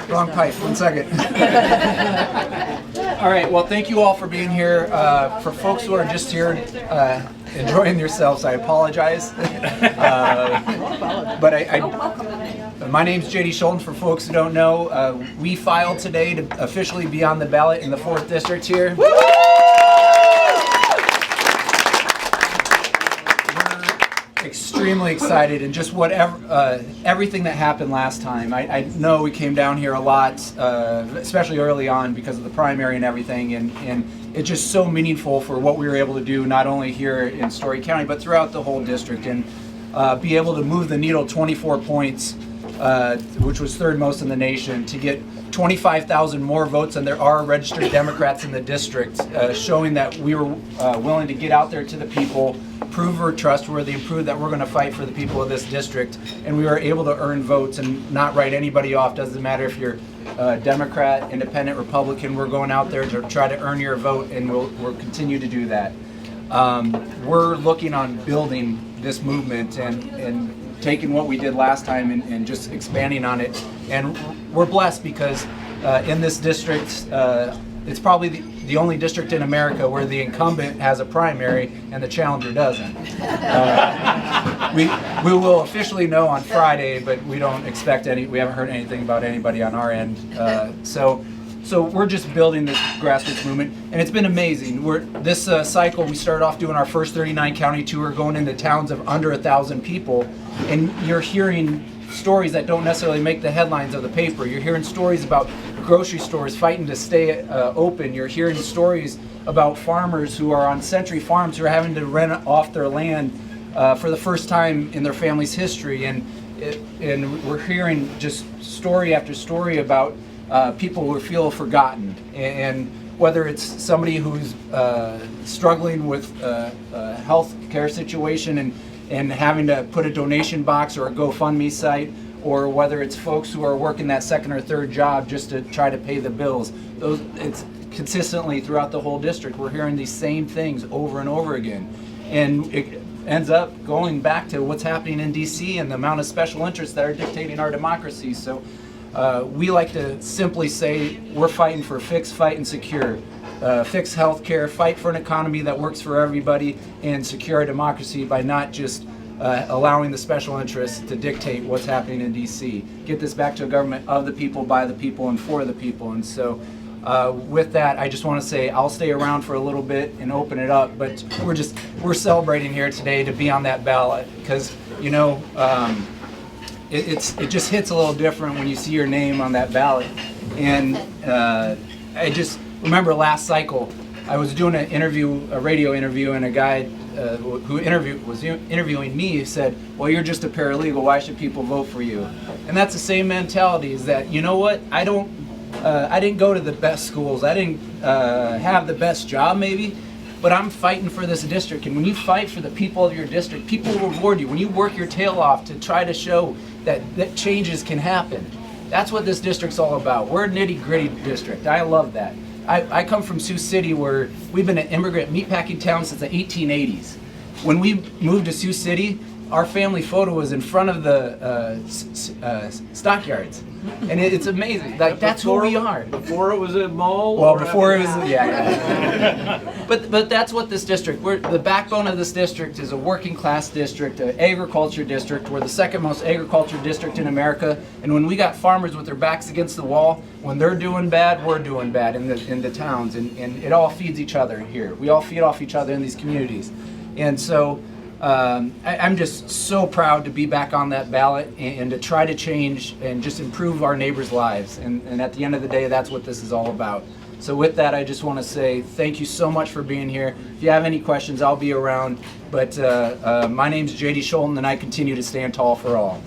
Wrong pipe, 1 second. All right, well, thank you all for being here. For folks who are just here enjoying yourselves, I apologize. But my name's J.D. Scholten, for folks who don't know. We filed today to officially be on the ballot in the 4th District here. Extremely excited, and just whatever everything that happened last time. I know we came down here a lot, especially early on because of the primary and everything, and it's just so meaningful for what we were able to do, not only here in Story County but throughout the whole district, and be able to move the needle 24 points, which was third most in the nation, to get 25,000 more votes than there are registered Democrats in the district, showing that we were willing to get out there to the people, prove we're trustworthy, and prove that we're going to fight for the people of this district. And we were able to earn votes and not write anybody off. Doesn't matter if you're Democrat, Independent, Republican. We're going out there to try to earn your vote, and we'll continue to do that. We're looking on building this movement and taking what we did last time and just expanding on it. And we're blessed because in this district, it's probably the only district in America where the incumbent has a primary and the challenger doesn't. We will officially know on Friday, but we don't expect we haven't heard anything about anybody on our end. So we're just building this grassroots movement, and it's been amazing. This cycle, we started off doing our first 39 county tour, going into towns of under 1,000 people, and you're hearing stories that don't necessarily make the headlines of the paper. You're hearing stories about grocery stores fighting to stay open. You're hearing stories about farmers who are on Century Farms who are having to rent off their land for the first time in their family's history, and we're hearing just story after story about people who feel forgotten, and whether it's somebody who's struggling with a health care situation and having to put a donation box or a GoFundMe site, or whether it's folks who are working that second or third job just to try to pay the bills. It's consistently throughout the whole district. We're hearing these same things over and over again, and it ends up going back to what's happening in DC and the amount of special interests that are dictating our democracy. So we like to simply say we're fighting for fix, fight, and secure. Fix health care, fight for an economy that works for everybody, and secure our democracy by not just allowing the special interests to dictate what's happening in DC. Get this back to a government of the people, by the people, and for the people. And so with that, I just want to say I'll stay around for a little bit and open it up, but we're celebrating here today to be on that ballot, because you know it just hits a little different when you see your name on that ballot. And I just remember last cycle, I was doing a radio interview, and a guy who was interviewing me said, "Well, you're just a paralegal. Why should people vote for you?" And that's the same mentality. Is that, you know what? I didn't go to the best schools. I didn't have the best job, maybe, but I'm fighting for this district. And when you fight for the people of your district, people will reward you. When you work your tail off to try to show that changes can happen, that's what this district's all about. We're a nitty-gritty district. I love that. I come from Sioux City, where we've been an immigrant meatpacking town since the 1880s. When we moved to Sioux City, our family photo was in front of the stockyards, and it's amazing. Like, that's who we are. Before it was a mall. Well, before it was, yeah. But that's what this district. The backbone of this district is a working class district, an agriculture district. We're the second most agriculture district in America, and when we got farmers with their backs against the wall, when they're doing bad, we're doing bad in the towns, and it all feeds each other here. We all feed off each other in these communities, and so. I'm just so proud to be back on that ballot and to try to change and just improve our neighbors' lives. And at the end of the day, that's what this is all about. So with that, I just want to say thank you so much for being here. If you have any questions, I'll be around. But my name's J.D. Scholten, and I continue to stand tall for all.